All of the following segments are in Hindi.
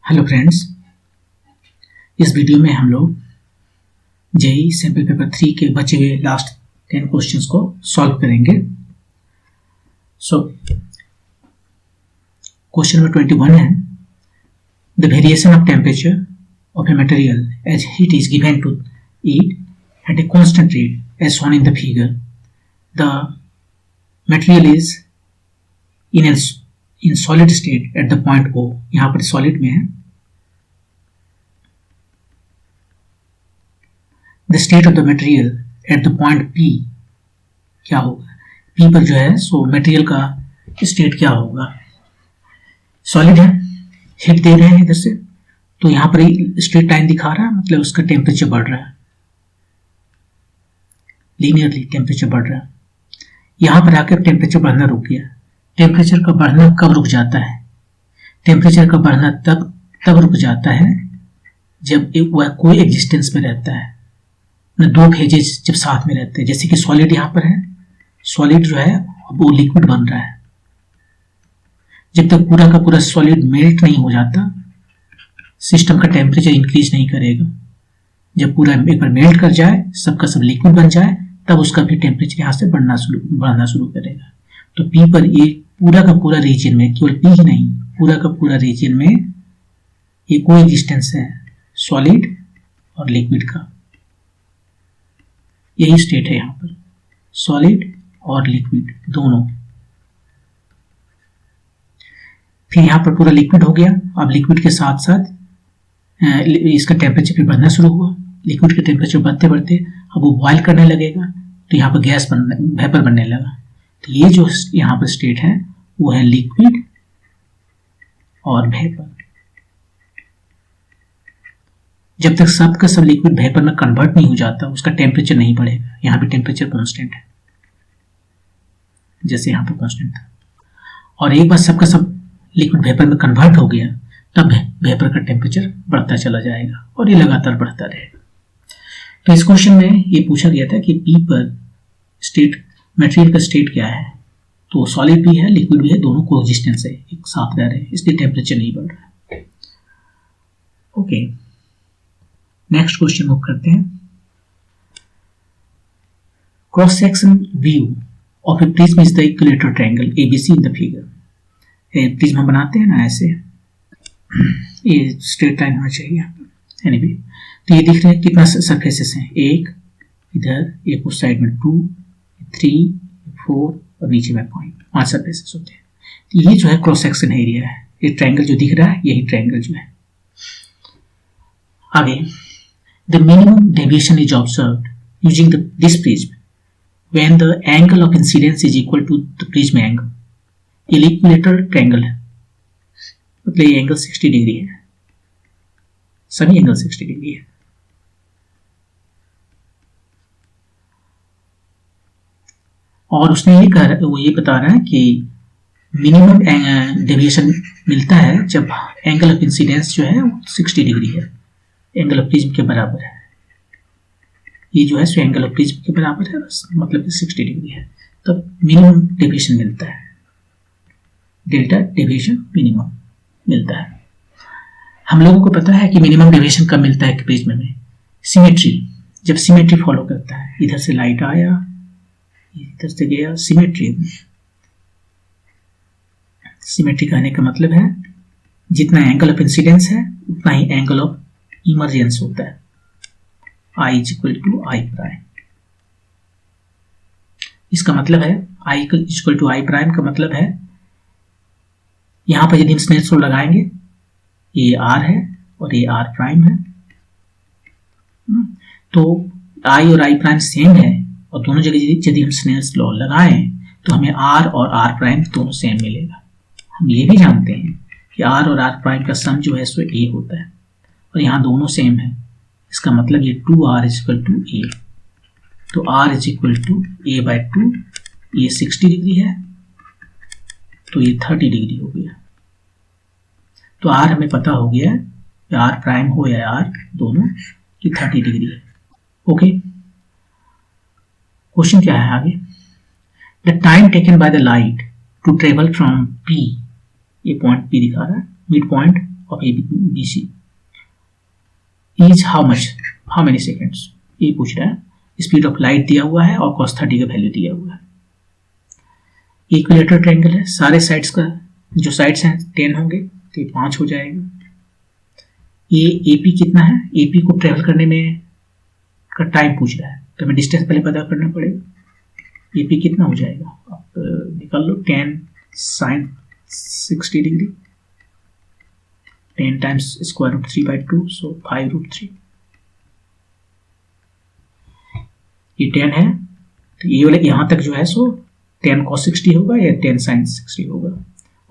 हेलो फ्रेंड्स, इस वीडियो में हम लोग जेईई सैंपल पेपर 3 के बचे हुए लास्ट 10 क्वेश्चंस को सॉल्व करेंगे। क्वेश्चन नंबर 21 है, the variation of temperature of a material as heat is given to it at a constant rate as shown in the figure. The material is in solid state at the point O। यहाँ पर सॉलिड में है। The state of the material at the point P क्या होगा? P पर जो है सो मटेरियल का स्टेट क्या होगा? सॉलिड है, हीट दे रहे हैं इधर से, तो यहाँ पर स्ट्रेट लाइन दिखा रहा है, मतलब उसका टेम्परेचर बढ़ रहा है, लीनियरली टेम्परेचर बढ़ रहा है। यहाँ पर आकर टेम्परेचर बढ़ना रुक गया। टेम्परेचर का बढ़ना कब रुक जाता है? टेम्परेचर का बढ़ना तब रुक जाता है जब वह कोई एग्जिस्टेंस में रहता है, न दो फेजेस जब साथ में रहते हैं। जैसे कि सॉलिड यहाँ पर है, सॉलिड जो है वो लिक्विड बन रहा है। जब तक पूरा का पूरा सॉलिड मेल्ट नहीं हो जाता, सिस्टम का टेम्परेचर इंक्रीज नहीं करेगा। जब पूरा एक बार मेल्ट कर जाए, सबका सब लिक्विड बन जाए, तब उसका भी टेम्परेचर यहाँ से बढ़ना शुरू करेगा। तो P पर ये पूरा का पूरा रीजन में, केवल P ही नहीं, पूरा का पूरा रीजन में ये कोई एग्जिस्टेंस है सॉलिड और लिक्विड का। यही स्टेट है यहाँ पर, सॉलिड और लिक्विड दोनों। फिर यहाँ पर पूरा लिक्विड हो गया। अब लिक्विड के साथ साथ इसका टेम्परेचर भी बढ़ना शुरू हुआ। लिक्विड का टेम्परेचर बढ़ते बढ़ते अब वो बॉयल करने लगेगा, तो यहाँ पर वेपर बनने लगा। तो ये जो यहाँ पर स्टेट है वो है लिक्विड और वेपर। जब तक सब का सब लिक्विड वेपर में कन्वर्ट नहीं हो जाता, उसका टेम्परेचर नहीं बढ़ेगा। यहाँ भी टेम्परेचर कांस्टेंट है, जैसे यहाँ पर कांस्टेंट था। और एक बार सबका सब लिक्विड वेपर में कन्वर्ट हो गया, तब वेपर का टेम्परेचर बढ़ता चला जाएगा और ये लगातार बढ़ता रहेगा। तो इस क्वेश्चन में ये पूछा गया था कि P पर स्टेट, मटेरियल का स्टेट क्या है? तो सॉलिड भी है, लिक्विड भी है, दोनों कोएग्जिस्टेंस है, एक साथ रह रहे हैं, इसलिए टेम्परेचर नहीं बढ़ रहा है। ओके, नेक्स्ट क्वेश्चन मूव करते हैं। Cross section view of A prism is the equilateral triangle ABC in the figure. Prism बनाते हैं ना ऐसे, ये स्ट्रेट लाइन होना चाहिए यहाँ पर। एनीवे, तो ये दिख रहा है कितना सरफेसेस हैं, एक इधर, एक उस साइड में 2, 3, 4 और नीचे में पॉइंट, 5 सरफेसेस होते हैं। तो ये जो है क्रॉस सेक्शन एरिया है। ये ट्रायंगल जो दिख रहा है, यही ट्रायंगल जो है। आगे, the minimum deviation is observed using this prism when the angle of incidence is equal to the prism angle। ये इक्विलेटरल ट्रायंगल है, मतलब ये एंगल 60 डिग्री है, सभी एंगल 60 डिग्री है। और उसने ये बता रहा है कि मिनिमम डेविएशन मिलता है जब एंगल ऑफ इंसिडेंस जो है 60 डिग्री है, एंगल ऑफ प्रिज्म के बराबर है। ये जो है सो एंगल ऑफ प्रिज्म के बराबर है, मतलब 60 डिग्री है, तब मिनिमम डेविएशन मिलता है, डेल्टा डेविएशन मिनिमम मिलता है। हम लोगों को पता है कि मिनिमम डेविएशन कब मिलता है प्रिज्म में? सिमेट्री, जब सिमेट्री फॉलो करता है, इधर से लाइट आया, इधर से गया, सिमेट्री। सिमेट्री कहने का मतलब है जितना एंगल ऑफ इंसिडेंस है उतना ही एंगल ऑफ इमर्जेंस होता है, I is equal to I prime. इसका मतलब है I is equal to I prime का मतलब है, यहां पर यदि हम स्नेल्स रूल लगाएंगे, ये R है और ये R प्राइम है, तो I और I प्राइम सेम है, और दोनों जगह यदि हम स्नेल्स लॉ लगाएं तो हमें R और R प्राइम दोनों सेम मिलेगा। हम ये भी जानते हैं कि R और R प्राइम का सम जो है सो A होता है, और यहाँ दोनों सेम है। इसका मतलब ये 2R is equal to A। तो R is equal to A/2, ये 60 डिग्री है, तो ये 30 डिग्री हो गया। तो R हमें पता हो गया, R प्राइम हो या R दोनों, ये 30 डिग्री है। ओके, क्वेश्चन क्या है आगे? The time taken by the light to travel from P, ये पॉइंट P दिखा रहा है, mid point of ABC is how many seconds, ये पूछ रहा है। स्पीड ऑफ लाइट दिया हुआ है और cos 30 का वैल्यू दिया हुआ है। इक्विलेटरल ट्रायंगल है, सारे साइड्स का जो साइड्स हैं 10 होंगे तो ये 5 हो जाएगा। ये AP कितना है, AP को ट्रेवल करने में का टाइम पूछ रहा है तो हमें डिस्टेंस पहले पता करना पड़ेगा। AP कितना हो जाएगा, आप निकाल लो 10 sin 60 degree, 10 times square root 3/2 so 5√3। ये 10 है तो ये वाले यहाँ तक जो है सो 10 cos 60 होगा या 10 sin 60 होगा,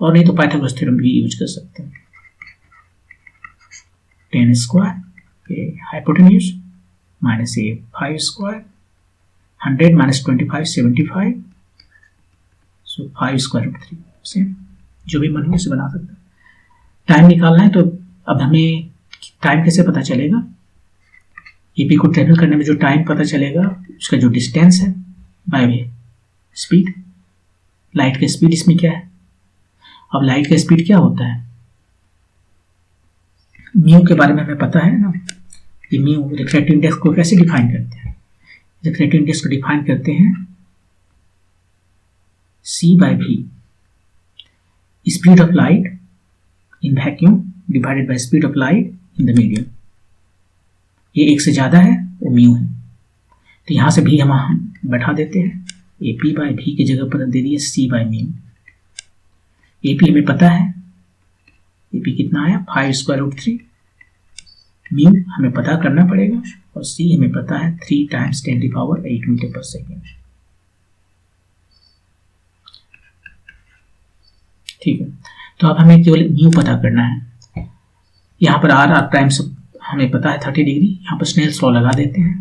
और नहीं तो पाइथागोरस थ्योरम भी यूज कर सकते हैं। 10 स्क्वायर ये हाइपोटेन्यूज माइनस ये 5 स्क्वायर, 100 माइनस 25 75 सो 5 स्क्वायर रूट 3। सेम जो भी मन हो उसे बना सकते हैं। टाइम निकालना है तो अब हमें टाइम कैसे पता चलेगा, एपी को ट्रेवल करने में जो टाइम पता चलेगा उसका जो डिस्टेंस है बाय वे स्पीड, लाइट का स्पीड इसमें क्या है। अब लाइट का स्पीड क्या होता है, म्यू के बारे में हमें पता है ना। ये म्यू रिफ्रैक्टिव इंडेक्स को कैसे डिफाइन करते हैं, रिफ्रैक्टिव इंडेक्स को डिफाइन करते हैं C/V, speed of light in vacuum divided by speed of light in the medium. ये 1 से ज्यादा है वो म्यू है, तो यहां से भी हम बैठा देते हैं, AP/V की जगह पर दे दिए C/म्यू। AP हमें पता है, AP कितना आया 5 स्क्वायर रूट 3, म्यू हमें पता करना पड़ेगा और C हमें पता है 3 टाइम्स 10⁸ मीटर पर सेकेंड। ठीक है, तो अब हमें केवल म्यू पता करना है। यहाँ पर R प्राइम सब हमें पता है 30 डिग्री, यहाँ पर स्नेल्स लॉ लगा देते हैं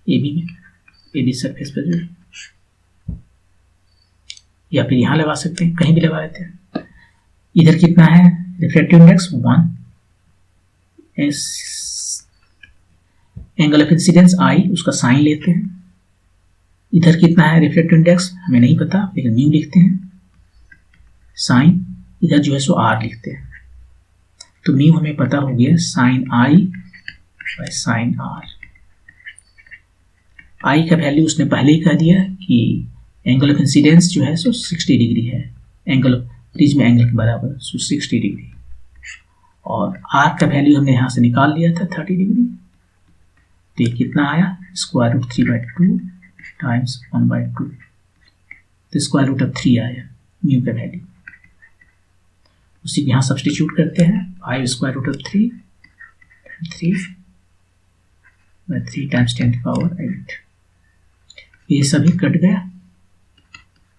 AB में, AB सरफेस पर जो, या फिर यहाँ लगा सकते हैं, कहीं भी लगा लेते हैं। इधर कितना है refractive index 1, angle of incidence I उसका साइन लेते हैं। इधर कितना है रिफ्रैक्टिव इंडेक्स हमें नहीं पता लेकिन म्यू लिखते हैं, साइन इधर जो है सो R लिखते हैं, तो म्यू हमें पता हो गया sine I by sine R। I का वैल्यू उसने पहले ही कह दिया कि एंगल ऑफ इंसिडेंस जो है सो 60 डिग्री है, एंगल ऑफ प्रिज्म एंगल के बराबर सो 60 डिग्री, और R का वैल्यू हमने यहाँ से निकाल लिया था 30 डिग्री, तो ये कितना आया स्क्वायर रूट 3/2 टाइम्स 1/2, तो स्क्वायर रूट ऑफ 3 आया म्यू का वैल्यू। उसी को यहाँ सब्सटीट्यूट करते हैं, 5 स्क्वायर रूट ऑफ 3 टाइम्स 10⁸, ये सभी कट गया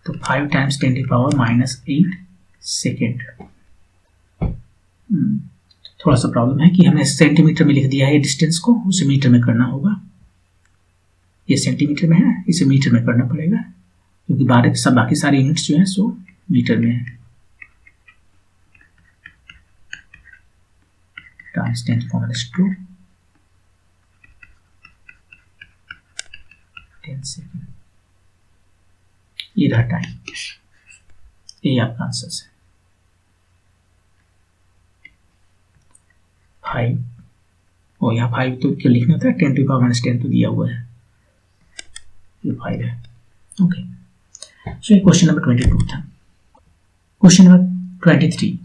तो 5 टाइम्स 10⁻⁻8 सेकेंड। थोड़ा सा प्रॉब्लम है कि हमने सेंटीमीटर में लिख दिया है डिस्टेंस को, उसे मीटर में करना होगा। ये सेंटीमीटर में है, इसे मीटर में करना पड़ेगा क्योंकि बाकी सारे यूनिट्स जो है सो मीटर में है। टाइम्स 10⁻², 10 सेकेंड, ये रहा टाइम। ये आपका आंसर है 5। और यहाँ 5 तो क्यों लिखना था, 10⁻10 तो दिया हुआ है, ये 5 है। ओके, सो ये क्वेश्चन नंबर 22 था। क्वेश्चन नंबर 23,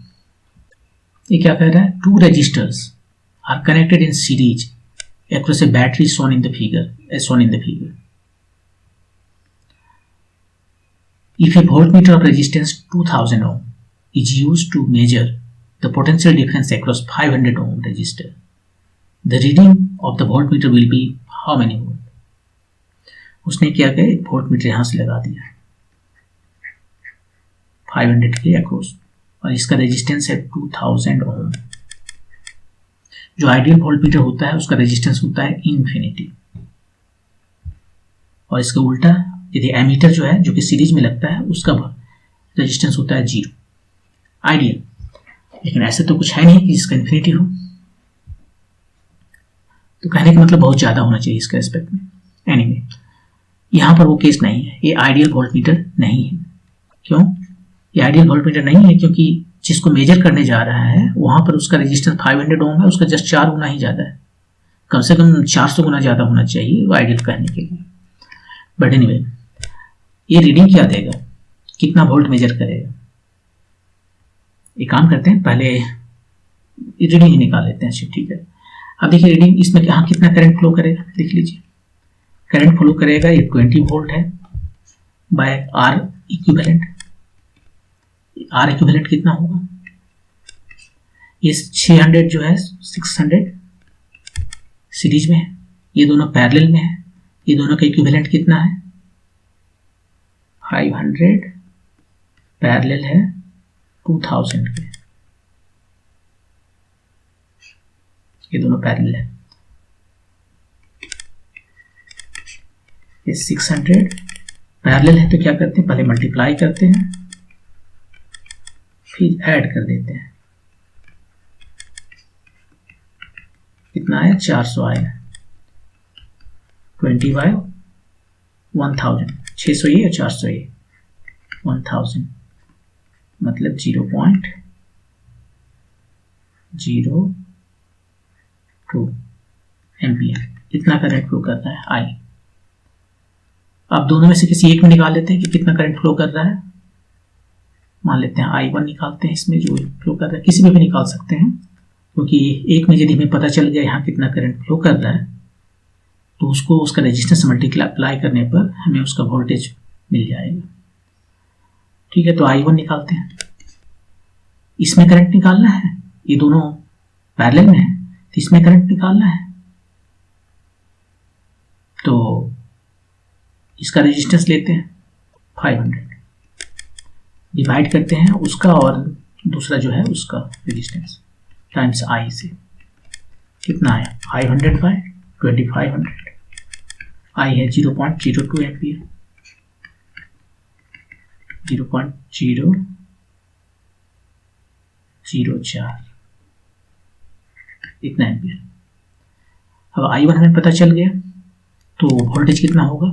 ये क्या कह रहा है, 2 registers are connected in series across a battery shown in the figure, as shown in the figure. If a voltmeter of resistance 2000 ohm is used to measure the potential difference across 500 ohm resistor, the reading of the voltmeter will be how many volt? उसने क्या किया, एक वोल्टमीटर यहां से लगा दिया 500 के अक्रॉस, और इसका रेजिस्टेंस है 2000 ओम। जो आइडियल वोल्टमीटर होता है उसका रेजिस्टेंस होता है इन्फिनिटी, और इसका उल्टा यदि एमीटर जो है जो कि सीरीज में लगता है उसका रेजिस्टेंस होता है 0, आइडियल। लेकिन ऐसे तो कुछ है नहीं कि इसका इन्फिनिटी हो, तो कहने का मतलब बहुत ज्यादा होना चाहिए इसका एस्पेक्ट में। एनीवे, यहां पर वो केस नहीं है, ये आइडियल वोल्टमीटर नहीं है। क्यों? ये आइडियल वोल्ट मीटर नहीं है, क्योंकि जिसको मेजर करने जा रहा है वहां पर उसका रेजिस्टेंस 500 ओम है, उसका जस्ट 4 गुना ही ज़्यादा है, कम से कम 400 गुना ज़्यादा होना चाहिए वो आइडियल कहने के लिए। बट एनीवे, ये रीडिंग क्या देगा, कितना वोल्ट मेजर करेगा। एक काम करते हैं, पहले रीडिंग ही निकाल लेते हैं। अच्छा ठीक है, अब देखिए रीडिंग इसमें यहाँ कितना करंट फ्लो करेगा, देख लीजिए। करंट फ्लो करेगा, ये 20 वोल्ट है by R equivalent. R equivalent कितना होगा, ये 600 जो है 600 सीरीज में है, ये दोनों पैरेलल में है, ये दोनों का इक्विवेलेंट कितना है 500 पैरेलल है 2000 के, ये दोनों पैरेलल है। ये 600 पैरेलल है तो क्या करते हैं, पहले मल्टीप्लाई करते हैं फिर ऐड कर देते हैं, कितना आया 400 आया, 20 बाय 1000, 600 ये और 400 ये, 1000 मतलब 0.02 एम्पियर, इतना करंट फ्लो करता है आई। अब दोनों में से किसी एक में निकाल लेते हैं कि कितना करंट फ्लो कर रहा है। मान लेते हैं I1 निकालते हैं, इसमें जो फ्लो कर रहा है, किसी में भी निकाल सकते हैं, क्योंकि एक में यदि हमें पता चल गया यहाँ कितना करंट फ्लो कर रहा है तो उसको उसका रेजिस्टेंस मल्टीप्लाई करने पर हमें उसका वोल्टेज मिल जाएगा। ठीक है, तो I1 निकालते हैं। इसमें करंट निकालना है, ये दोनों पैरेलल में है तो इसमें करंट निकालना है, तो इसका रेजिस्टेंस लेते हैं 500, डिवाइड करते हैं उसका और दूसरा जो है उसका रेजिस्टेंस टाइम्स आई से, कितना आया 500 बाय 2500, आई है 0.02 एम्पियर, 0.004 इतना एम्पियर। अब I1 हमें पता चल गया तो वोल्टेज कितना होगा,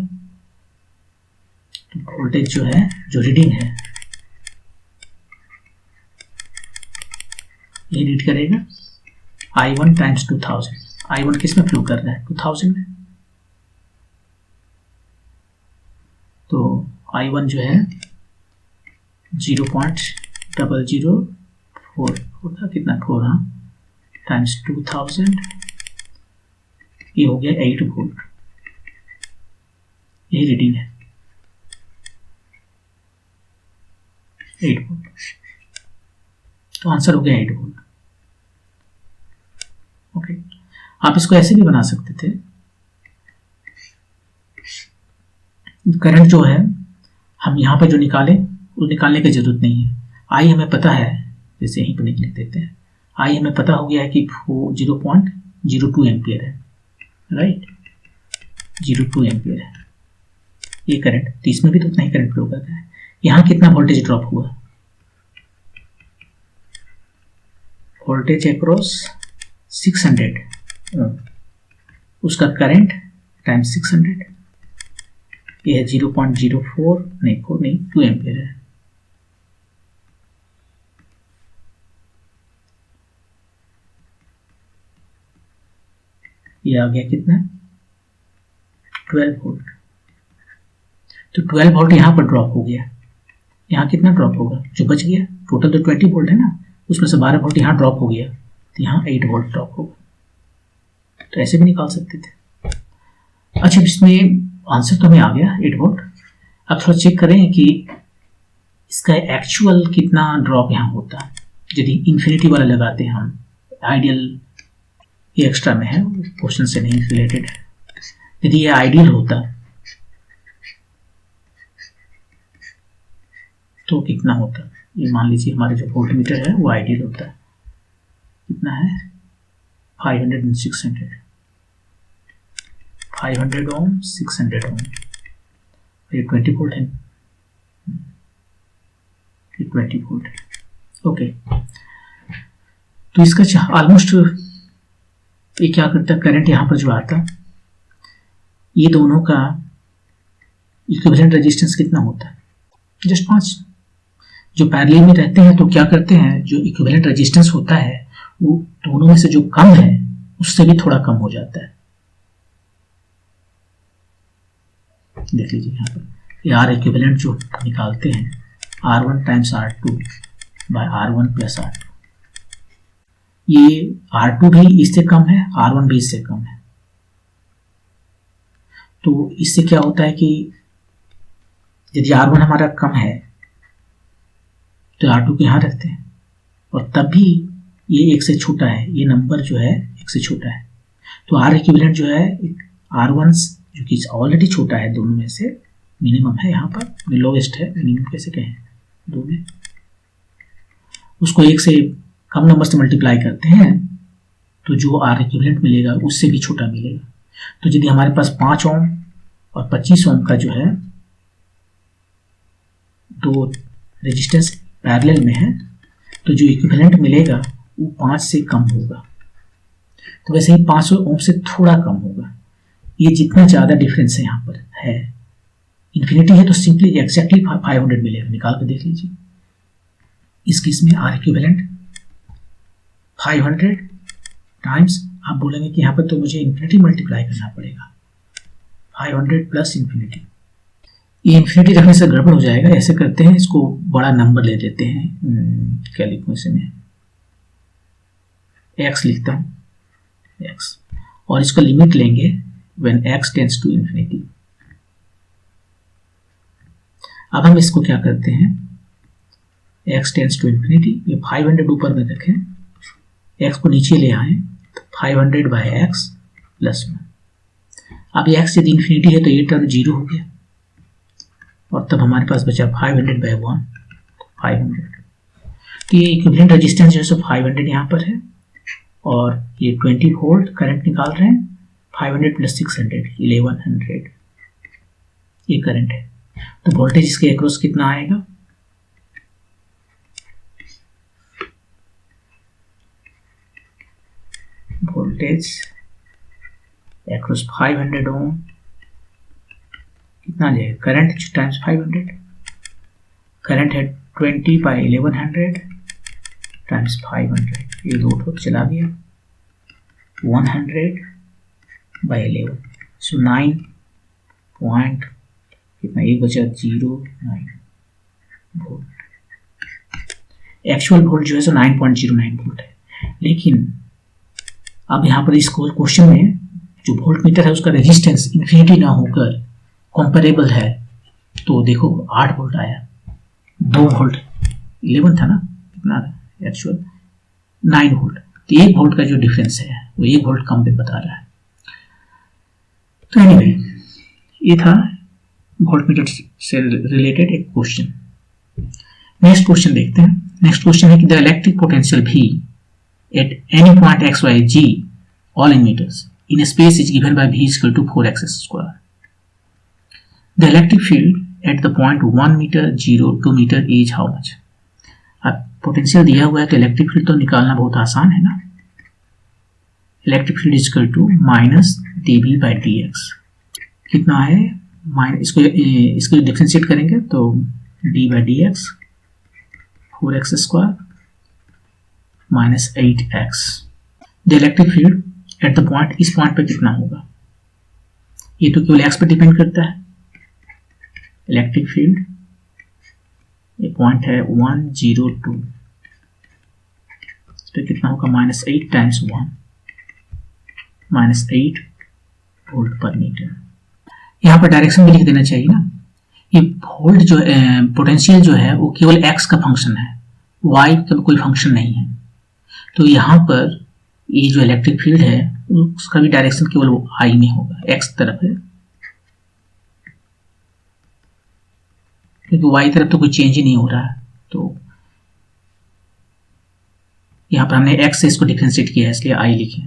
तो वोल्टेज जो है, जो रीडिंग है ये रीड करेगा I1 टाइम्स 2000। I1 किस में फ्लो कर रहा है 2000 में, तो I1 जो है 0.004 होगा, कितना 4, हाँ, टाइम्स 2000, ये हो गया 8 वोल्ट, यही रीडिंग है 8 वोल्ट, तो आंसर हो गया 8 वोल्ट। ओके, आप इसको ऐसे भी बना सकते थे, करंट जो है हम यहाँ पर जो निकालें वो निकालने की जरूरत नहीं है, आई हमें पता है, जैसे यहीं पर लिख देते हैं, आई हमें पता हो गया है कि 0.02 एम्पियर है, राइट, 0.2 एम्पियर है ये करंट, तो इसमें भी तो उतना ही करंट फ्लो करता है। यहाँ कितना वोल्टेज ड्रॉप हुआ, वोल्टेज अक्रॉस 600, उसका करंट टाइम्स 600, ये है 0.04 नहीं 2 एम्पियर है। ये आ गया कितना 12 वोल्ट, तो 12 वोल्ट यहाँ पर ड्रॉप हो गया। यहाँ कितना ड्रॉप होगा, जो बच गया टोटल तो 20 वोल्ट है ना, उसमें से 12 वोल्ट यहाँ ड्रॉप हो गया, तो यहाँ 8 वोल्ट ड्रॉप होगा, तो ऐसे भी निकाल सकते थे। अच्छा, इसमें आंसर तो हमें आ गया 8 वोल्ट। अब थोड़ा चेक करें कि इसका एक्चुअल कितना ड्रॉप यहाँ होता है, यदि इन्फिनिटी वाला लगाते हैं हम, आइडियल ये एक्स्ट्रा में है, क्वेश्चन से नहीं रिलेटेड है, यदि ये आइडियल होता तो कितना होता, ये मान लीजिए हमारे जो वोल्ट मीटर है वो आइडियल होता है, कितना है 500 and 600, 500 ओम 600 ओम, ये 20 वोल्ट है, ये 20 वोल्ट है। ओके, तो इसका ऑलमोस्ट ये क्या करता है, करंट यहाँ पर जो आता, ये दोनों का इक्विवेलेंट रेजिस्टेंस कितना होता है, जस्ट 5, जो पैरेलल में रहते हैं तो क्या करते हैं, जो इक्विवेलेंट रेजिस्टेंस होता है वो दोनों में से जो कम है उससे भी थोड़ा कम हो जाता है। देख लीजिए यहाँ पर ये आर इक्विवेलेंट जो निकालते हैं R1 times R2 bye R1 plus R2, ये R2 भी इससे कम है, R1 भी इससे कम है। तो इससे क्या होता है कि यदि R1 हमारा कम है तो R2 को यहाँ रखते हैं और तब भी ये 1 से छोटा है, ये नंबर जो है 1 से छोटा है, तो R इक्विवेलेंट जो है R1 जो कि ऑलरेडी छोटा है दोनों में से, मिनिमम है यहाँ पर, लोवेस्ट है, मिनिमम कैसे कहें, दो में उसको 1 से कम नंबर से मल्टीप्लाई करते हैं तो जो R इक्विवेलेंट मिलेगा उससे भी छोटा मिलेगा। तो यदि हमारे पास 5 ओम और 25 ओम का जो है दो रेजिस्टेंस पैरेलल में है तो जो इक्विवेलेंट मिलेगा वो 5 से कम होगा। तो वैसे ही 500 ओम से थोड़ा कम होगा। ये जितना ज़्यादा डिफरेंस है यहाँ पर है, इन्फिनिटी है तो सिंपली एग्जैक्टली 500 मिलेगा, निकाल के देख लीजिए। इस केस में आर इक्विवेलेंट 500 टाइम्स, आप बोलेंगे कि यहाँ पर तो मुझे इन्फिनिटी मल्टीप्लाई करना पड़ेगा, 500 प्लस इन्फिनिटी। ये इन्फिनिटी रखने से गड़बड़ हो जाएगा, ऐसे करते हैं इसको बड़ा नंबर ले लेते हैं, क्या लिखूँ इसे में x लिखता हूँ x, और इसका लिमिट लेंगे when x tends to infinity। अब हम इसको क्या करते हैं, x tends to infinity, ये 500 ऊपर में रखें, x को नीचे ले आए तो 500 बाय x प्लस 1। अब ये x यदि इन्फिनिटी है तो ये टर्म 0 हो गया और तब हमारे पास बचा 500 बाय 1, 500। तो ये इक्विवेलेंट रेजिस्टेंस जो है सो 500 यहाँ पर है और ये 20 वोल्ट करंट निकाल रहे हैं, 500 प्लस 600 1100 ये करंट है। तो वोल्टेज इसके अक्रॉस कितना आएगा, वोल्टेज अक्रॉस 500 ओम कितना आ जाएगा, करंट टाइम्स 500, करंट है 20 बाई 1100 टाइम्स 500, ये दो तो चला गया, 100 बाई 11, सो 9 पॉइंट कितना, एक बचा 09 वोल्ट। एक्चुअल वोल्ट जो है सो 9.09 वोल्ट है। लेकिन अब यहाँ पर इस क्वेश्चन में जो वोल्ट मीटर है उसका रेजिस्टेंस इन्फिनिटी ना होकर कंपेरेबल है, तो देखो 8 वोल्ट आया, 2 वोल्ट 11 था ना, कितना एक्चुअल 9 वोल्ट, तो 1 वोल्ट का जो डिफरेंस है वो 1 वोल्ट कम पे बता रहा है। तो एनीवे ये था वोल्ट मीटर से रिलेटेड एक क्वेश्चन। नेक्स्ट क्वेश्चन देखते हैं। नेक्स्ट क्वेश्चन है कि the electric potential V at any point x y g all emitters in a space is given by V is equal to 4x square. The electric field at the point 1 meter 0 2 meter is how much? अब पोटेंशियल दिया हुआ है तो इलेक्ट्रिक फील्ड तो निकालना बहुत आसान है ना। Electric field is equal to minus dV by dx, कितना है इसको डिफरेंशिएट करेंगे तो d by dx 4x square minus 8x। The electric field at the point, इस पॉइंट पे कितना होगा, ये तो केवल x पर डिपेंड करता है। इलेक्ट्रिक फील्ड ये पॉइंट है 102, इस पर कितना होगा माइनस 8 टाइम्स 1 माइनस 8 वोल्ट पर मीटर। यहाँ पर डायरेक्शन भी लिख देना चाहिए ना। ये वोल्ट जो पोटेंशियल जो है वो केवल x का फंक्शन है, y का कोई फंक्शन नहीं है। तो यहाँ पर ये जो इलेक्ट्रिक फील्ड है उसका भी डायरेक्शन केवल वो I में होगा, x तरफ है, क्योंकि y तरफ तो कोई चेंज ही नहीं हो रहा है। तो यहाँ पर हमने x से इसको डिफरेंशिएट किया है इसलिए I लिखे।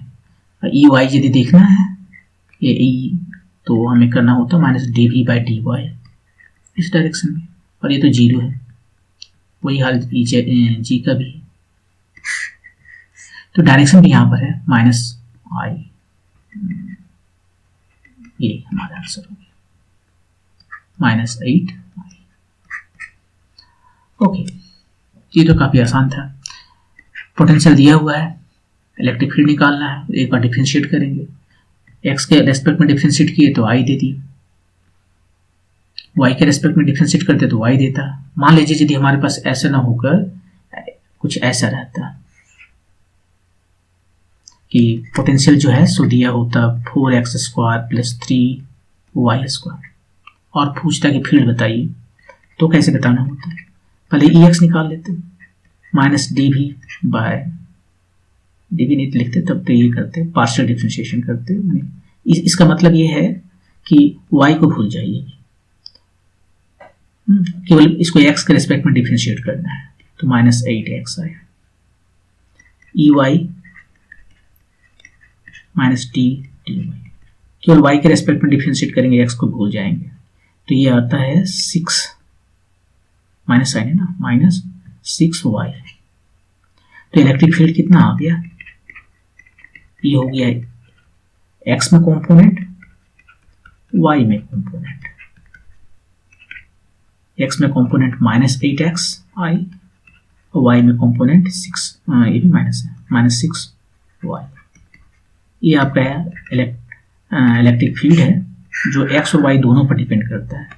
ई वाई यदि देखना है ये ई, तो हमें करना होता है माइनस dV बाई dy इस डायरेक्शन में, और ये तो 0 है, वही हाल जी का भी है। तो डायरेक्शन भी यहाँ पर है माइनस I, ये हमारा आंसर हो गया माइनस 8I। ओके, ये तो काफ़ी आसान था। पोटेंशियल दिया हुआ है, इलेक्ट्रिक फील्ड निकालना है, एक बार डिफ्रेंशिएट करेंगे, एक्स के रेस्पेक्ट में डिफ्रेंशिएट किए तो आई दे दी, वाई के रेस्पेक्ट में डिफ्रेंशिएट करते तो वाई देता। मान लीजिए यदि हमारे पास ऐसा ना होकर कुछ ऐसा रहता कि पोटेंशियल जो है सो दिया होता 4x² + 3y² और पूछता कि फील्ड बताइए, तो कैसे बताना होता है? पहले EX निकाल लेते, -dv नहीं लिखते तब तो ये करते, पार्शियल डिफरेंशिएशन करते। इसका मतलब ये है कि y को भूल जाइए, केवल इसको x के रेस्पेक्ट में डिफरेंशिएट करना है, तो -8x आया। EY -d dy, केवल y के रेस्पेक्ट में डिफरेंशिएट करेंगे, x को भूल जाएंगे, तो ये आता है 6 माइनस साइन है ना, -6y। तो इलेक्ट्रिक फील्ड कितना आ गया? ये हो गया x में कंपोनेंट, y में कंपोनेंट। x में कंपोनेंट -8x i और y में कंपोनेंट 6, ये भी माइनस है, -6y। ये आपका इलेक्ट्रिक फील्ड है जो x और y दोनों पर डिपेंड करता है।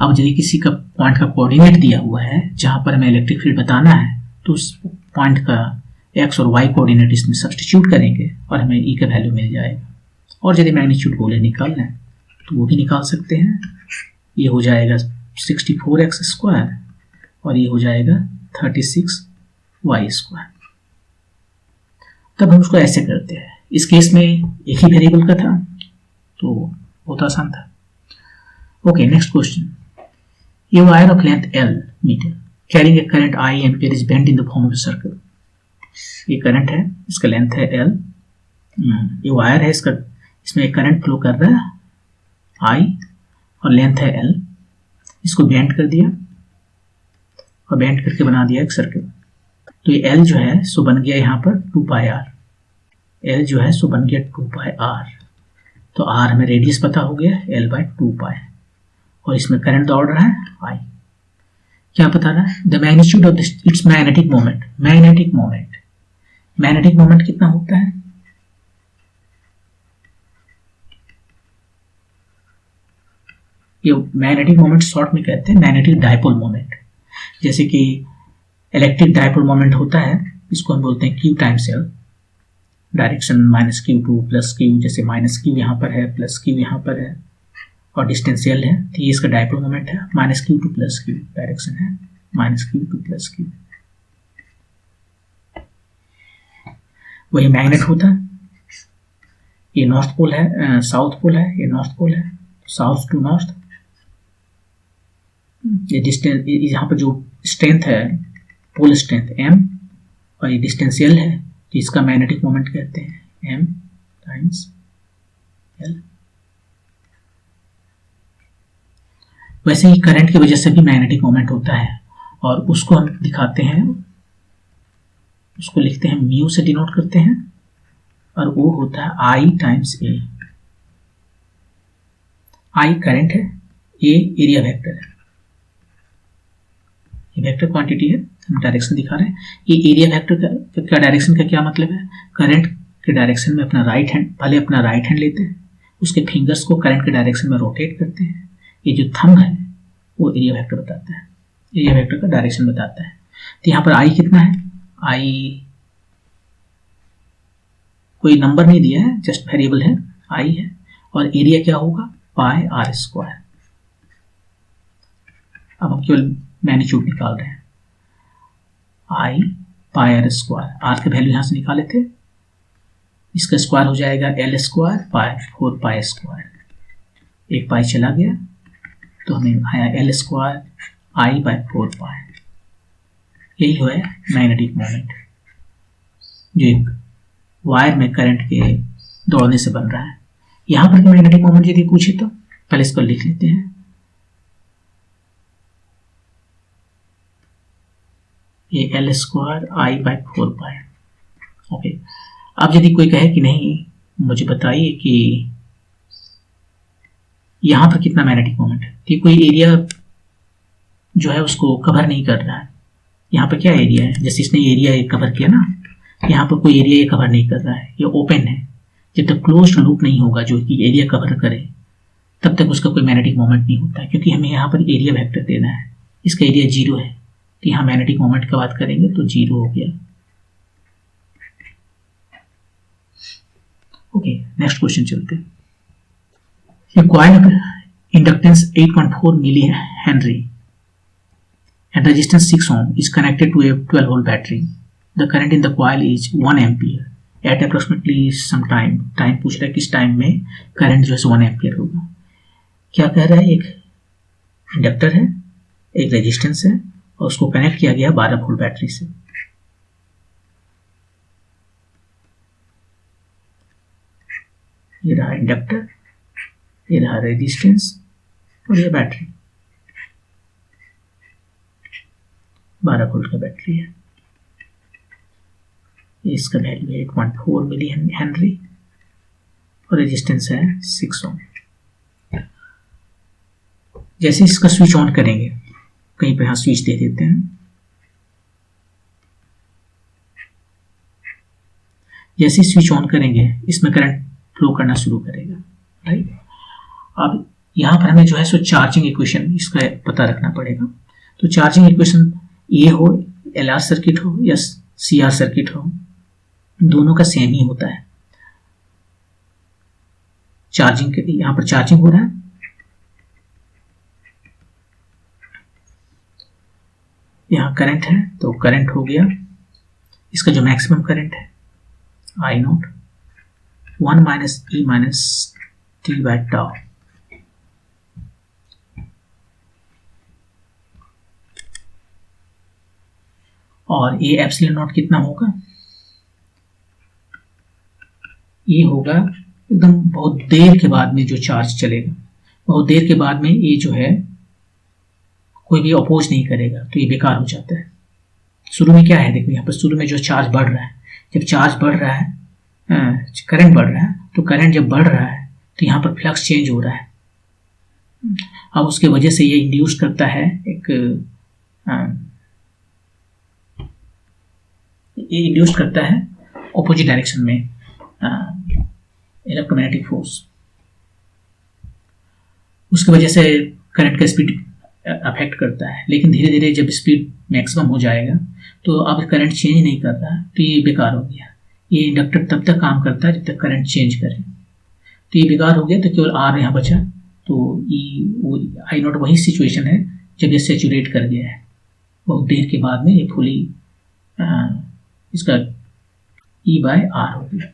अब यदि किसी का पॉइंट का कोऑर्डिनेट दिया हुआ है जहां पर हमें इलेक्ट्रिक फील्ड बताना है, तो उस पॉइंट का x और y कोऑर्डिनेट इसमें सब्स्टिट्यूट करेंगे और हमें E का वैल्यू मिल जाएगा। और यदि मैग्नीट्यूड बोले निकालना है तो वो भी निकाल सकते हैं। ये हो जाएगा 64x² और ये हो जाएगा 36y²। तब हम उसको ऐसे करते हैं। इस केस में एक ही वेरिएबल का था तो बहुत आसान था। Okay, next question. A wire of length L meter carrying a current I ampere is bent in the form of a circle. ये करंट है, इसका लेंथ है L, ये वायर है, इसमें एक करंट फ्लो कर रहा है I और लेंथ है L। इसको बेंड कर दिया और बेंड करके बना दिया एक सर्कल। तो ये L जो है सो बन गया यहाँ पर 2πr, L जो है सो बन गया 2πr। तो r हमें रेडियस पता हो गया L/2π और इसमें करंट दौड़ रहा है I। क्या बता रहा है? The magnitude of its magnetic moment. Magnetic moment कितना होता है? ये मैग्नेटिक मोमेंट शॉर्ट में कहते हैं मैग्नेटिक डायपोल मोमेंट। जैसे कि इलेक्ट्रिक डायपोल मोमेंट होता है, इसको हम बोलते हैं Q times L। Direction -q2 + q, जैसे -q यहाँ पर है +q यहाँ पर है और डिस्टेंस L है, तो ये इसका डायपोल मोमेंट है। -q2 + q डायरेक्शन है, -q2 + q। वही मैग्नेट होता है। ये नॉर्थ पोल है, साउथ पोल है, ये नॉर्थ पोल है, साउथ टू नॉर्थ। ये डिस्टेंस, यहाँ पर जो स्ट्रेंथ है पोल स्ट्रेंथ m और ये डिस्टेंस L है, तो इसका मैग्नेटिक मोमेंट कहते हैं m टाइम्स L। वैसे ही करंट की वजह से भी मैग्नेटिक मोमेंट होता है और उसको हम दिखाते हैं, उसको लिखते हैं म्यू से डिनोट करते हैं और वो होता है I times A। I current है, A एरिया वेक्टर है, ये वेक्टर क्वांटिटी है, हम डायरेक्शन दिखा रहे हैं। ये एरिया वेक्टर का डायरेक्शन का क्या मतलब है? करंट के डायरेक्शन में अपना राइट हैंड, पहले अपना राइट हैंड लेते हैं, उसके फिंगर्स को करंट के डायरेक्शन में रोटेट करते हैं। ये जो थंब है वो एरिया वेक्टर बताता है, एरिया वेक्टर का डायरेक्शन बताता है। तो यहाँ पर I कितना है? I कोई नंबर नहीं दिया है, जस्ट वेरिएबल है, I है। और एरिया क्या होगा? πr²। अब हम केवल मैग्नीट्यूड निकाल रहे हैं, I πr²। r के वैल्यू यहाँ से निकाले थे, इसका स्क्वायर हो जाएगा L² 4π²। एक पाई चला गया तो हमें आया L² I/4π। यही है मैग्नेटिक मोमेंट जो एक वायर में करंट के दौड़ने से बन रहा है। यहाँ पर मैग्नेटिक मोमेंट यदि पूछे तो पहले इसको लिख लेते हैं। ये L² I/4π। ओके, अब यदि कोई कहे कि नहीं मुझे बताइए कि यहाँ पर कितना मैग्नेटिक मोमेंट है, कि कोई एरिया जो है उसको कवर नहीं कर रहा है, यहाँ पर क्या एरिया है, जैसे इसने एरिया कवर किया ना, यहाँ पर कोई एरिया ये कवर नहीं कर रहा है, ये ओपन है। जब तक क्लोज्ड लूप नहीं होगा जो कि एरिया कवर करे, तब तक उसका कोई मैग्नेटिक मोमेंट नहीं होता है, क्योंकि हमें यहाँ पर एरिया वेक्टर देना है। इसका एरिया 0 है, तो यहाँ मैग्नेटिक मोमेंट की बात करेंगे तो 0 हो गया। ओके, नेक्स्ट क्वेश्चन चलते हैं। A coil inductance 8.4 millihenry and resistance 6 ohm is connected to a 12 volt battery. The current in the coil is 1 ampere at approximately some time. Time पूछ रहा है किस टाइम में करंट जो है 1 एम्पियर होगा। क्या कह रहा है, एक इंडक्टर है, एक रेजिस्टेंस है और उसको कनेक्ट किया गया 12 वोल्ट बैटरी से। ये रहा इंडक्टर, ये रहा रेजिस्टेंस और ये बैटरी, 12 वोल्ट का बैटरी है। इसका वैल्यू है 8.4 मिली हेनरी और रेजिस्टेंस है 6 ओम। जैसे इसका स्विच ऑन करेंगे, कहीं पे यहाँ स्विच दे देते हैं, जैसे स्विच ऑन करेंगे इसमें करंट फ्लो करना शुरू करेगा, राइट। अब यहाँ पर हमें जो है सो चार्जिंग इक्वेशन इसका पता रखना पड़ेगा। तो चार्जिंग इक्वेशन ये हो, LR सर्किट हो या CR सर्किट हो, दोनों का सेम ही होता है। चार्जिंग के लिए यहाँ पर चार्जिंग हो रहा है, यहाँ करंट है तो करंट हो गया, इसका जो मैक्सिमम करंट है I0 1 minus E minus T by tau. और ये एप्सिलॉन नॉट कितना होगा, ये होगा एकदम बहुत देर के बाद में जो चार्ज चलेगा, बहुत देर के बाद में ये जो है कोई भी अपोज नहीं करेगा, तो ये बेकार हो जाता है। शुरू में क्या है, देखो यहाँ पर शुरू में जो चार्ज बढ़ रहा है, जब चार्ज बढ़ रहा है, करंट बढ़ रहा है, तो करंट जब बढ़ रहा है तो यहाँ पर फ्लक्स चेंज हो रहा है। अब उसके वजह से ये इंड्यूस करता है ये इंड्यूस करता है ऑपोजिट डायरेक्शन में इलेक्ट्रोमैग्नेटिक फोर्स। उसकी वजह से करंट का स्पीड अफेक्ट करता है, लेकिन धीरे धीरे जब स्पीड मैक्सिमम हो जाएगा तो अब करंट चेंज नहीं कर रहा, तो ये बेकार हो गया। ये इंडक्टर तब तक काम करता है जब तक करंट चेंज करे, तो ये बेकार हो गया, तो केवल R यहाँ बचा। तो I0 वही सिचुएशन है जब ये सेचुरेट कर गया है, बहुत देर के बाद में ये फुली इसका E बाय R हो गया,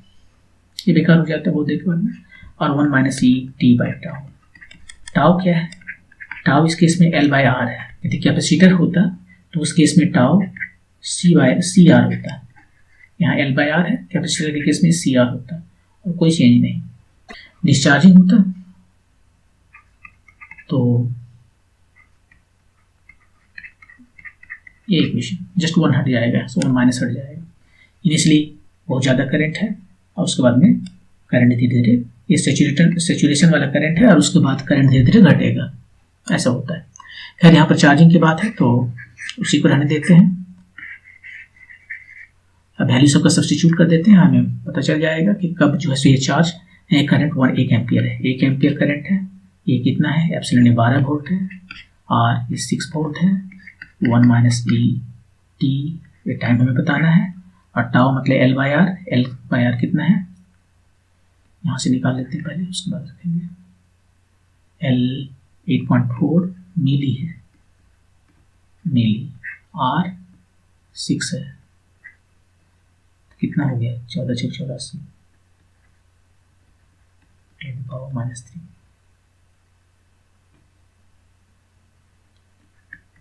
ये बेकार हो जाता है बहुत देर के बाद में। और 1 minus E T by tau. Tau क्या है, टाउ इस केस में L बाय R है। यदि कैपेसिटर होता तो उस केस में टाउ C R होता, यहाँ L बाय R है, कैपेसिटर के केस में CR होता और कोई चेंज नहीं। डिस्चार्जिंग होता तो ये इक्वेशन जस्ट 1 हट जाएगा, सो 1 माइनस हट जाएगा। इनिशियली बहुत ज़्यादा करंट है और उसके बाद में करंट धीरे धीरे, ये सेचुरेशन वाला करंट है और उसके बाद करंट धीरे धीरे घटेगा, ऐसा होता है। खैर यहाँ पर चार्जिंग की बात है तो उसी को रहने देते हैं। अब वैल्यू सबका सब्स्टिट्यूट कर देते हैं, हमें पता चल जाएगा कि कब जो है ये चार्ज है। करंट 1 एम्पियर है, 1 एम्पियर करंट है। ये कितना है, एप्सिलॉन 12 वोल्ट है, R 6 वोल्ट है, 1 माइनस E T ये टाइम हमें बताना है, और टाउ मतलब L बाय R कितना है, यहाँ से निकाल लेते हैं पहले, उसके बाद रखेंगे। L 8.4 मिली है, मिली, R 6 है, कितना हो गया, 14 6 84, 10 power minus 3,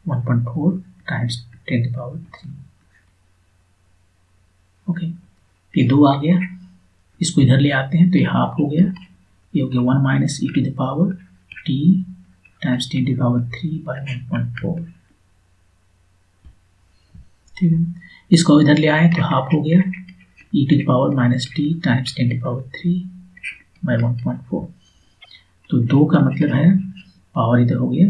1.4 times 10 power 3। Okay, ये 2 आ गया, इसको इधर ले आते हैं तो ये हाफ हो गया, ये हो गया 1 minus E to the power T times 10 to power 3 by 1.4। ठीक है, इसको इधर ले आए तो हाफ हो गया, E to the power minus T times 10 to power 3 by 1.4। तो 2 का मतलब है पावर इधर हो गया,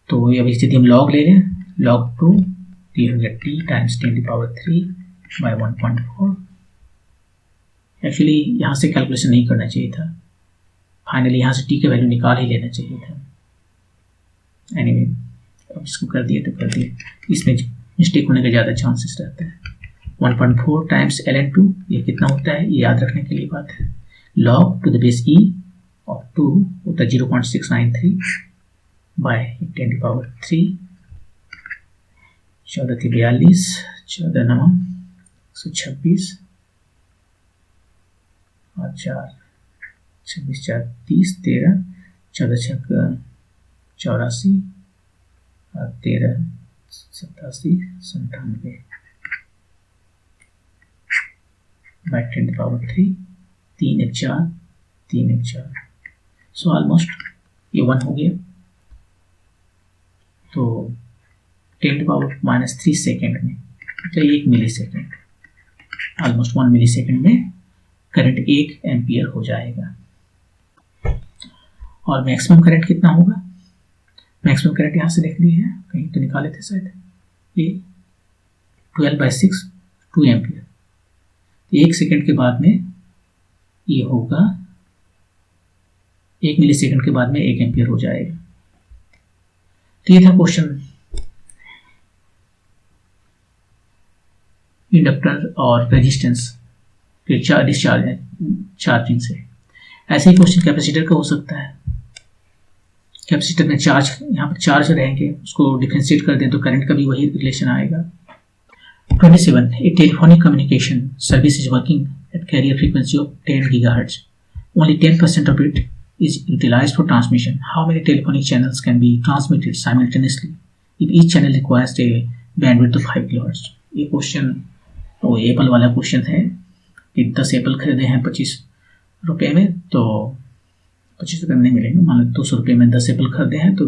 तो अभी स्थिति हम लॉग ले रहे हैं, log 2 तो ये हो गया t टाइम्स 10⁻³ बाय 1.4। एक्चुअली यहाँ से कैलकुलेशन नहीं करना चाहिए था, फाइनली यहाँ से t का वैल्यू निकाल ही लेना चाहिए था। एनीवे अब इसको कर दिए तो कर दिए, इसमें मिस्टेक होने का ज़्यादा चांसेस रहता है। 1.4 टाइम्स ln2 ये कितना होता है, ये याद रखने के लिए बात है। log to the base e of 2 होता है 0.693 बाय 10⁻³ 14 थी 42, 14 9 126 और 4 26 4 30 13 14 6 84 और 13 87 97 बाय 10⁻³ 3 1 4 3 1 4। सो ऑलमोस्ट ये 1 हो गया। तो 10⁻³ सेकेंड में मतलब 1 मिली सेकेंड, ऑलमोस्ट 1 मिली सेकेंड में करंट 1 एम्पियर हो जाएगा। और मैक्सिमम करंट कितना होगा, मैक्सिमम करंट यहाँ से देख लिए है, कहीं तो निकाले थे शायद, ये 12/6 2 एम्पियर। 1 सेकेंड के बाद में ये होगा 1 मिली सेकेंड के बाद में 1 एम्पियर हो जाएगा। तो ये था क्वेश्चन इंडक्टर और रेजिस्टेंस के चार्जिंग से। ऐसे ही क्वेश्चन कैपेसिटर का हो सकता है। कैपेसिटर में चार्ज, यहाँ पर चार्ज रहेंगे, उसको डिफरेंशिएट कर दें तो करंट का भी वही रिलेशन आएगा। 27 A telephonic communication service is working at carrier frequency of 10 GHz. Only 10% of it is utilized for transmission. How many telephonic channels can be transmitted simultaneously if each channel requires a bandwidth of 5 kHz? ये क्वेश्चन वो एप्पल वाला क्वेश्चन है कि 10 एप्पल खरीदे हैं 25 रुपये में, तो 25 रुपये में नहीं मिलेगा, मान लो 200 रुपये में 10 एप्पल खरीदे हैं तो